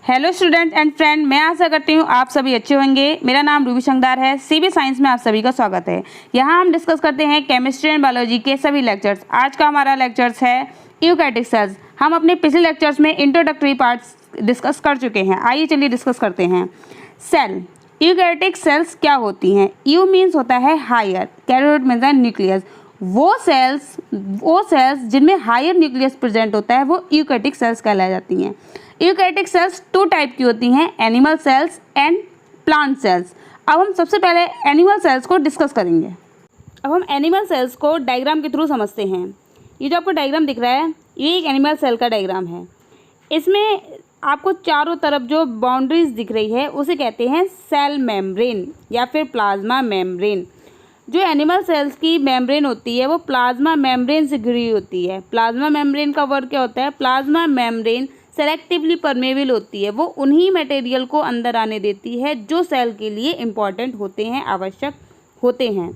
Hello student and friend, मैं आशा करती हूँ आप सभी अच्छे होंगे। मेरा नाम रूबी शंकदार है। सीबी साइंस में आप सभी का स्वागत है। यहाँ हम डिस्कस करते हैं केमिस्ट्री एंड बायोलॉजी के सभी लेक्चर्स। आज का हमारा लेक्चर्स है यूकैरियोटिक सेल्स। हम अपने पिछले लेक्चर्स में इंट्रोडक्टरी पार्ट्स डिस्कस कर चुके हैं। आइए चलिए डिस्कस करते हैं। सेल, यूकैरियोटिक सेल्स क्या होती हैं? यू मीन्स होता है हायर, कैरियोट मीन्स है न्यूक्लियस। वो सेल्स जिनमें हायर न्यूक्लियस प्रेजेंट होता है वो यूकैरियोटिक सेल्स कहलाई जाती हैं। यूकैरियोटिक सेल्स टू टाइप की होती हैं, animal cells and plant cells. अब हम सबसे पहले एनिमल सेल्स को डिस्कस करेंगे। अब हम एनिमल सेल्स को डायग्राम के थ्रू समझते हैं। ये जो आपको डायग्राम दिख रहा है ये एक एनिमल सेल का डायग्राम है। इसमें आपको चारों तरफ जो बाउंड्रीज दिख रही है उसे कहते हैं सेल मेम्ब्रेन या फिर प्लाज्मा मेम्ब्रेन। जो एनिमल सेल्स की मेम्ब्रेन होती है वो प्लाज्मा मेम्ब्रेन से घिरी होती है। प्लाज्मा मेम्ब्रेन का वर्क क्या होता है? प्लाज्मा मेम्ब्रेन सेलेक्टिवली परमेबल होती है। वो उन्हीं मटेरियल को अंदर आने देती है जो सेल के लिए इम्पॉर्टेंट होते हैं, आवश्यक होते हैं।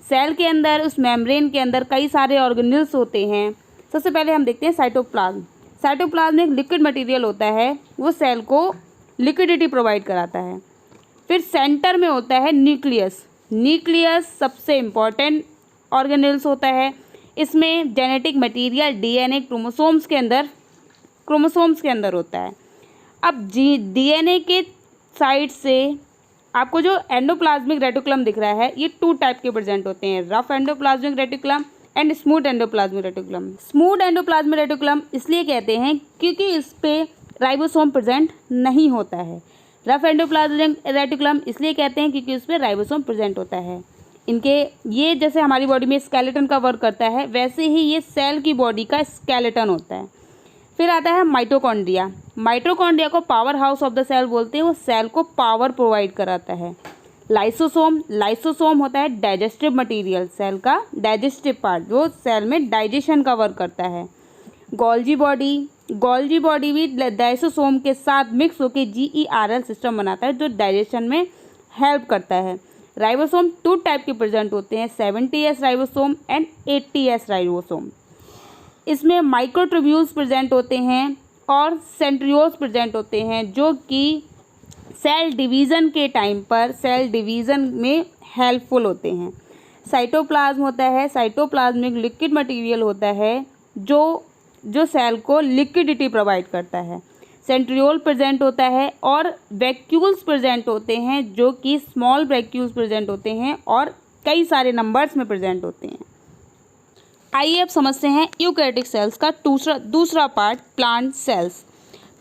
सेल के अंदर, उस मेम्ब्रेन के अंदर कई सारे ऑर्गेनेल्स होते हैं। सबसे पहले हम देखते हैं साइटोप्लाज्म। साइटोप्लाज्म एक लिक्विड मटेरियल होता है, वो सेल को लिक्विडिटी प्रोवाइड कराता है। फिर सेंटर में होता है न्यूक्लियस। न्यूक्लियस सबसे इम्पॉर्टेंट ऑर्गेनेल्स होता है। इसमें जेनेटिक मटेरियल डीएनए क्रोमोसोम्स के अंदर होता है। अब डीएनए के साइड से आपको जो एंडोप्लाज्मिक रेटिकुलम दिख रहा है ये टू टाइप के प्रेजेंट होते हैं, rough endoplasmic reticulum and smooth endoplasmic reticulum. Smooth endoplasmic reticulum इसलिए कहते हैं क्योंकि इस पे राइबोसोम प्रेजेंट नहीं होता है। रफ एंडोप्लाज्मिक रेटिकुलम इसलिए कहते हैं क्योंकि उस पर राइबोसोम प्रेजेंट होता है। इनके ये जैसे हमारी बॉडी में स्केलेटन का वर्क करता है वैसे ही ये सेल की बॉडी का स्केलेटन होता है। फिर आता है माइटोकॉन्ड्रिया। माइटोकॉन्ड्रिया को power house of the cell बोलते हैं। वो सेल को पावर प्रोवाइड कराता है। लाइसोसोम होता है डाइजेस्टिव मटेरियल, सेल का डाइजेस्टिव पार्ट जो सेल में डाइजेशन का वर्क करता है। गोल्जी बॉडी भी लाइसोसोम के साथ मिक्स होकर GERL सिस्टम बनाता है जो डाइजेशन में हेल्प करता है। राइबोसोम टू टाइप के प्रेजेंट होते हैं, 70S ribosome and 80S ribosome. इसमें माइक्रोट्यूब्यूल्स प्रेजेंट होते हैं और सेंट्रियोल्स प्रेजेंट होते हैं जो कि सेल डिवीज़न के टाइम पर सेल डिवीज़न में हेल्पफुल होते हैं। साइटोप्लाज्म होता है, साइटोप्लाज्म एक लिक्विड मटेरियल होता है जो सेल को लिक्विडिटी प्रोवाइड करता है। सेंट्रियोल प्रेजेंट होता है और वैक्यूल्स प्रेजेंट होते हैं जो कि स्मॉल वैक्यूल्स प्रेजेंट होते हैं और कई सारे नंबर्स में प्रेजेंट होते हैं। आइए अब समझते हैं यूकैरियोटिक सेल्स का दूसरा part, plant cells.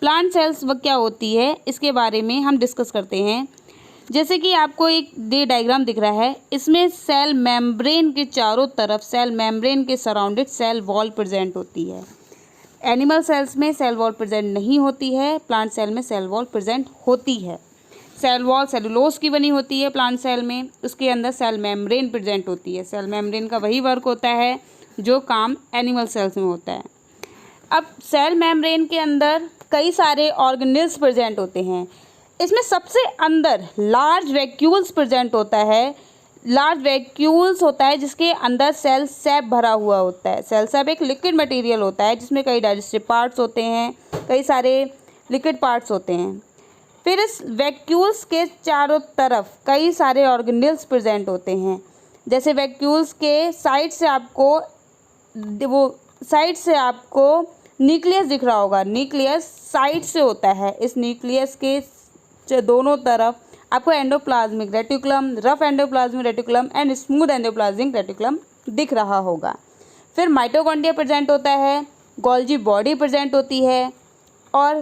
Plant cells वह क्या होती है इसके बारे में हम डिस्कस करते हैं। जैसे कि आपको एक डायग्राम दिख रहा है, इसमें सेल मेम्ब्रेन के चारों तरफ, सेल मेम्ब्रेन के सराउंडेड सेल वॉल प्रेजेंट होती है। एनिमल सेल्स में सेल वॉल प्रेजेंट नहीं होती है, प्लांट सेल में सेल वॉल प्रेजेंट होती है। सेल वॉल सेलुलोज की बनी होती है प्लांट सेल में, उसके अंदर सेल मेम्ब्रेन प्रेजेंट होती है। सेल मेम्ब्रेन का वही वर्क होता है जो काम एनिमल सेल्स में होता है। अब सेल मेम्ब्रेन के अंदर कई सारे ऑर्गेनेल्स प्रेजेंट होते हैं। इसमें सबसे अंदर लार्ज वैक्यूल्स प्रेजेंट होता है। लार्ज वैक्यूल्स होता है जिसके अंदर सेल सैप भरा हुआ होता है। सेल सैप एक लिक्विड मटेरियल होता है जिसमें कई डाइजेस्टिव पार्ट्स होते हैं, कई सारे लिक्विड पार्ट्स होते हैं। फिर इस वैक्यूल्स के चारों तरफ कई सारे ऑर्गेनेल्स प्रेजेंट होते हैं। जैसे वैक्यूल्स के साइड से आपको न्यूक्लियस दिख रहा होगा, न्यूक्लियस साइड से होता है। इस न्यूक्लियस के दोनों तरफ आपको endoplasmic reticulum, rough endoplasmic reticulum and smooth endoplasmic reticulum दिख रहा होगा। फिर माइटोकॉन्ड्रिया प्रेजेंट होता है, गोल्जी बॉडी प्रेजेंट होती है और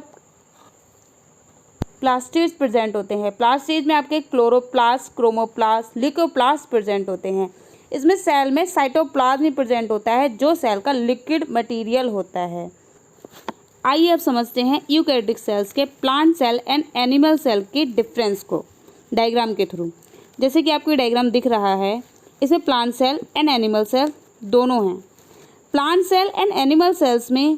प्लास्टिड्स प्रेजेंट होते हैं। प्लास्टिड्स में आपके क्लोरोप्लास्ट, क्रोमोप्लास्ट, ल्यूकोप्लास्ट प्रेजेंट होते हैं। इसमें सेल में साइटोप्लाज्म प्रेजेंट होता है जो सेल का लिक्विड मटेरियल होता है। आइए अब समझते हैं यूकैरियोटिक सेल्स के plant cell and animal cell के डिफरेंस को डायग्राम के थ्रू। जैसे कि आपको डायग्राम दिख रहा है, इसमें plant cell and animal cell दोनों हैं। Plant cell and animal cells में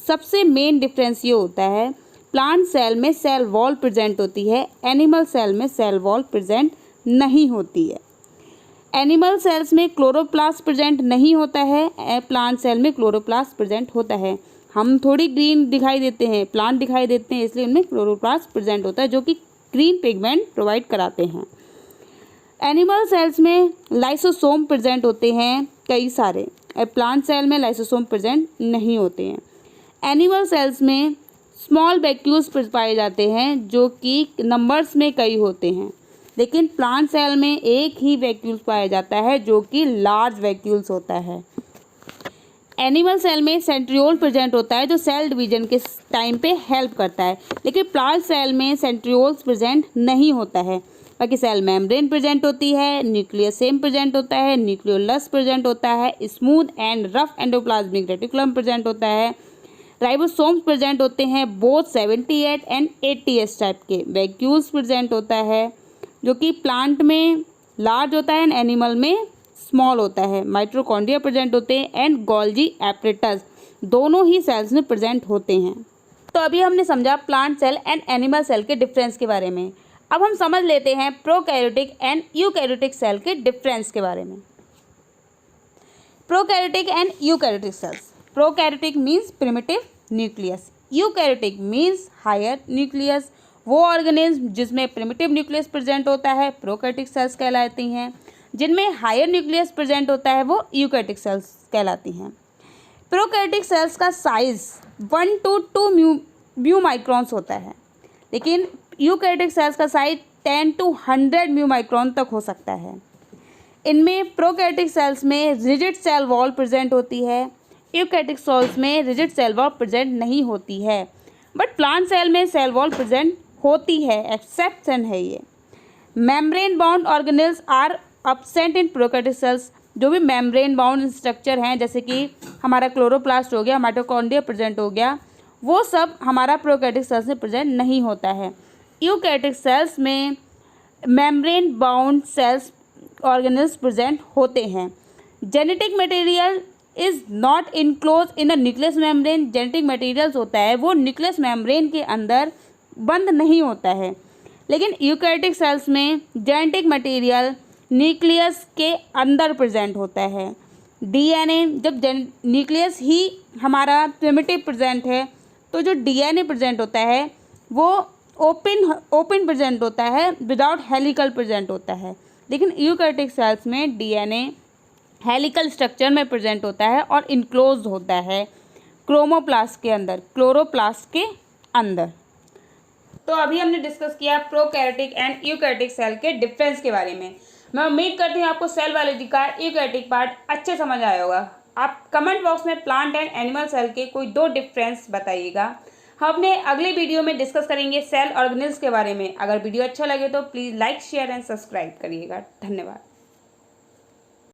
सबसे मेन डिफरेंस ये होता है, प्लांट सेल में सेल वॉल प्रेजेंट होती है, एनिमल सेल में सेल वॉल प्रेजेंट नहीं होती है। एनिमल सेल्स में क्लोरोप्लास्ट प्रेजेंट नहीं होता है, प्लांट सेल में क्लोरोप्लास्ट प्रेजेंट होता है। हम थोड़ी ग्रीन दिखाई देते हैं, प्लांट दिखाई देते हैं, इसलिए उनमें क्लोरोप्लास्ट प्रेजेंट होता है जो कि ग्रीन पिगमेंट प्रोवाइड कराते हैं। एनिमल सेल्स में लाइसोसोम प्रेजेंट होते हैं कई सारे, प्लांट सेल में लाइसोसोम प्रेजेंट नहीं होते हैं। एनिमल सेल्स में स्मॉल वैक्यूल्स पाए जाते हैं जो कि नंबर्स में कई होते हैं, लेकिन प्लांट सेल में एक ही वैक्यूल्स पाया जाता है जो कि लार्ज वैक्यूल्स होता है। एनिमल सेल में सेंट्रियोल प्रेजेंट होता है जो सेल डिवीजन के टाइम पे हेल्प करता है, लेकिन प्लांट सेल में सेंट्रियोल्स प्रेजेंट नहीं होता है। बाकी सेल मेम्ब्रेन प्रेजेंट होती है, न्यूक्लियसेम प्रेजेंट होता है, न्यूक्लियोलस प्रेजेंट होता है, smooth and rough endoplasmic reticulum present होता है, राइबोसोम्स प्रेजेंट होते हैं बोथ 78 एंड 80S टाइप के, वैक्यूल्स प्रेजेंट होता है जो कि प्लांट में लार्ज होता है एंड एनिमल में स्मॉल होता है, माइटोकॉन्ड्रिया प्रेजेंट होते हैं एंड गोल्जी एपरेटस दोनों ही सेल्स में प्रेजेंट होते हैं। तो अभी हमने समझा plant cell and animal cell के डिफरेंस के बारे में। अब हम समझ लेते हैं प्रोकैरियोटिक एंड यूकैरियोटिक सेल के डिफरेंस के बारे में। Prokaryotic and eukaryotic cells. Prokaryotic means primitive nucleus, eukaryotic means higher nucleus. वो ऑर्गेनिज्म जिसमें प्रिमिटिव न्यूक्लियस प्रेजेंट होता है प्रोकैरियोटिक सेल्स कहलाती हैं, जिनमें हायर न्यूक्लियस प्रेजेंट होता है वो यूकैरियोटिक सेल्स कहलाती हैं। प्रोकैरियोटिक सेल्स का साइज 1 to 2 म्यू माइक्रॉन्स होता है, लेकिन यूकैरियोटिक सेल्स का साइज 10 to 100 म्यू माइक्रॉन तक हो सकता है। इनमें प्रोकैरियोटिक सेल्स में रिजिड सेल वॉल प्रेजेंट होती है, यूकैरियोटिक सेल्स में रिजिड सेल वॉल प्रेजेंट नहीं होती है, बट प्लांट सेल में सेल वॉल प्रेजेंट होती है, एक्सेप्शन है ये। Membrane bound organelles are absent in prokaryotic cells. जो भी मेम्ब्रेन बाउंड स्ट्रक्चर हैं जैसे कि हमारा क्लोरोप्लास्ट हो गया, माइटोकॉन्ड्रिया प्रेजेंट हो गया, वो सब हमारा प्रोकैरियोटिक सेल्स में प्रेजेंट नहीं होता है। यूकैरियोटिक सेल्स में membrane bound cells organelles present होते हैं। Genetic material is not enclose in a nucleus membrane. Genetic materials होता है वो न्यूक्लियस मेम्ब्रेन के अंदर बंद नहीं होता है, लेकिन यूकैरियोटिक सेल्स में जेनेटिक मटेरियल न्यूक्लियस के अंदर प्रेजेंट होता है। डीएनए, जब न्यूक्लियस ही हमारा प्रिमिटिव प्रेजेंट है तो जो डीएनए प्रेजेंट होता है वो ओपन प्रेजेंट होता है, विदाउट हेलिकल प्रेजेंट होता है, लेकिन यूकैरियोटिक सेल्स में डीएनए हेलिकल स्ट्रक्चर में प्रेजेंट होता है और इनक्लोज होता है क्रोमोप्लास्ट के अंदर, क्लोरोप्लास्ट के अंदर। तो अभी हमने डिस्कस किया प्रोकैरियोटिक एंड यूकैरियोटिक सेल के डिफरेंस के बारे में। मैं उम्मीद करती हूँ आपको सेल बायोलॉजी का यूकैरियोटिक पार्ट अच्छे समझ आया होगा। आप कमेंट बॉक्स में प्लांट एंड एनिमल सेल के कोई 2 डिफरेंस बताइएगा। हम अपने अगले वीडियो में डिस्कस करेंगे सेल ऑर्गेनेल्स के बारे में। अगर वीडियो अच्छा लगे तो please like share and subscribe करिएगा। धन्यवाद।